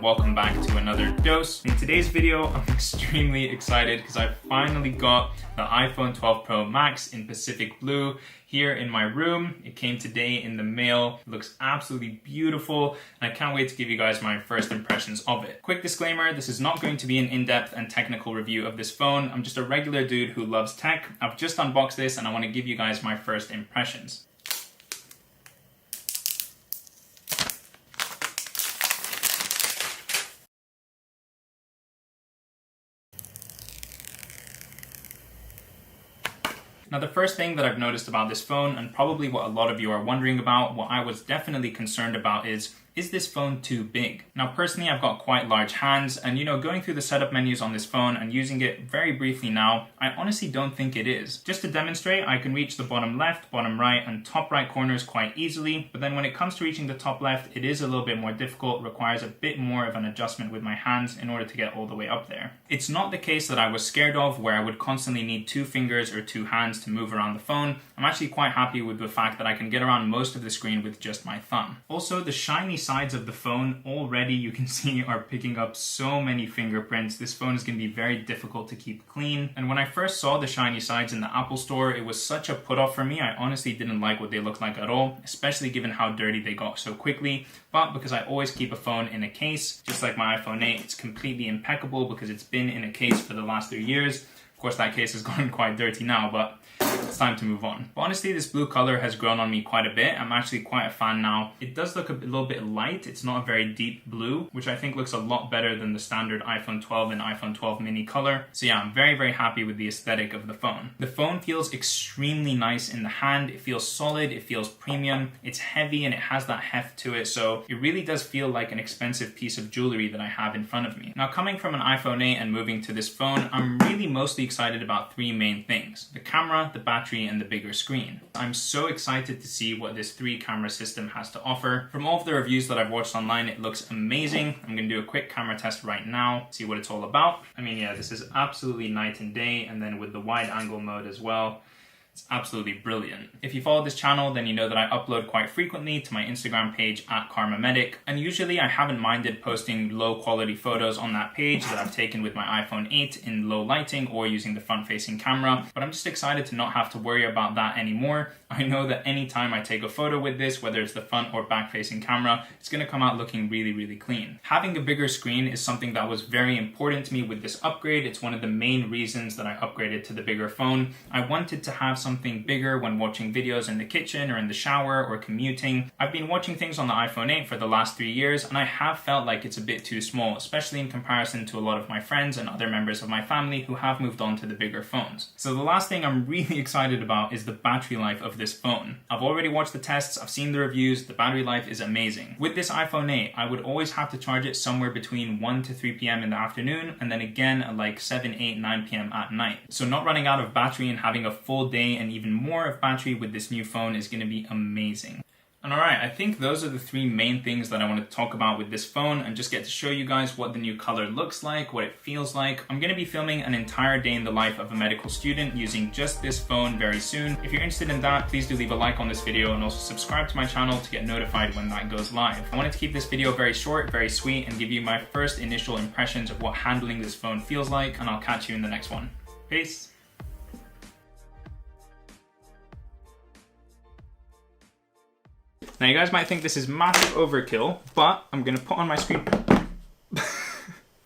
welcome back to another dose. In today's video, I'm extremely excited because I finally got the iPhone 12 Pro Max in Pacific Blue here in my room. It came today in the mail. It looks absolutely beautiful, and I can't wait to give you guys my first impressions of it. Quick disclaimer, this is not going to be an in-depth and technical review of this phone. I'm just a regular dude who loves tech. I've just unboxed this and I want to give you guys my first impressions. Now, the first thing that I've noticed about this phone, and probably what a lot of you are wondering about, what I was definitely concerned about is this phone too big? Now, personally, I've got quite large hands, and going through the setup menus on this phone and using it very briefly now, I honestly don't think it is. Just to demonstrate, I can reach the bottom left, bottom right, and top right corners quite easily, but then when it comes to reaching the top left, it is a little bit more difficult, requires a bit more of an adjustment with my hands in order to get all the way up there. It's not the case that I was scared of, where I would constantly need two fingers or two hands to move around the phone. I'm actually quite happy with the fact that I can get around most of the screen with just my thumb. Also, the shiny sides of the phone already, you can see, are picking up so many fingerprints. This phone is going to be very difficult to keep clean. And when I first saw the shiny sides in the Apple Store, it was such a put off for me. I honestly didn't like what they looked like at all, especially given how dirty they got so quickly. But because I always keep a phone in a case, just like my iPhone 8, it's completely impeccable because it's been in a case for the last 3 years. Of course, that case has gotten quite dirty now, but it's time to move on. But honestly, this blue color has grown on me quite a bit. I'm actually quite a fan now. It does look a little bit light. It's not a very deep blue, which I think looks a lot better than the standard iPhone 12 and iPhone 12 mini color. So yeah, I'm very, very happy with the aesthetic of the phone. The phone feels extremely nice in the hand. It feels solid, it feels premium, it's heavy, and it has that heft to it. So it really does feel like an expensive piece of jewelry that I have in front of me. Now, coming from an iPhone 8 and moving to this phone, I'm really mostly excited about three main things: the camera, the battery, and the bigger screen. I'm so excited to see what this 3-camera system has to offer. From all of the reviews that I've watched online, it looks amazing. I'm going to do a quick camera test right now, see what it's all about. I mean, yeah, this is absolutely night and day, and then with the wide angle mode as well, it's absolutely brilliant. If you follow this channel, then you know that I upload quite frequently to my Instagram page @KarmaMedic, and usually I haven't minded posting low quality photos on that page that I've taken with my iPhone 8 in low lighting or using the front-facing camera, but I'm just excited to not have to worry about that anymore. I know that anytime I take a photo with this, whether it's the front or back-facing camera, it's going to come out looking really, really clean. Having a bigger screen is something that was very important to me with this upgrade. It's one of the main reasons that I upgraded to the bigger phone. I wanted to have something bigger when watching videos in the kitchen or in the shower or commuting. I've been watching things on the iPhone 8 for the last 3 years, and I have felt like it's a bit too small, especially in comparison to a lot of my friends and other members of my family who have moved on to the bigger phones. So the last thing I'm really excited about is the battery life of this phone. I've already watched the tests, I've seen the reviews, the battery life is amazing. With this iPhone 8, I would always have to charge it somewhere between 1 to 3 p.m. in the afternoon, and then again at like 7, 8, 9 p.m. at night. So not running out of battery and having a full day and even more of battery with this new phone is going to be amazing. And alright, I think those are the three main things that I want to talk about with this phone and just get to show you guys what the new color looks like, what it feels like. I'm going to be filming an entire day in the life of a medical student using just this phone very soon. If you're interested in that, please do leave a like on this video and also subscribe to my channel to get notified when that goes live. I wanted to keep this video very short, very sweet, and give you my first initial impressions of what handling this phone feels like, and I'll catch you in the next one. Peace! Now, you guys might think this is massive overkill, but I'm going to put on my screen.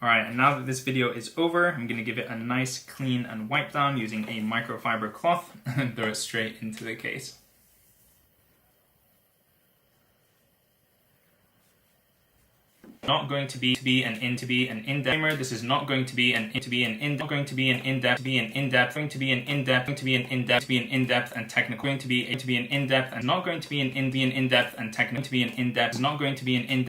Alright, and now that this video is over, I'm going to give it a nice clean and wipe down using a microfiber cloth and throw it straight into the case. Not going to be an in-depth. This is not going to be an in-depth and technical. Going to be an in-depth and not going to be an in-depth and technical. Not going to be an in-depth.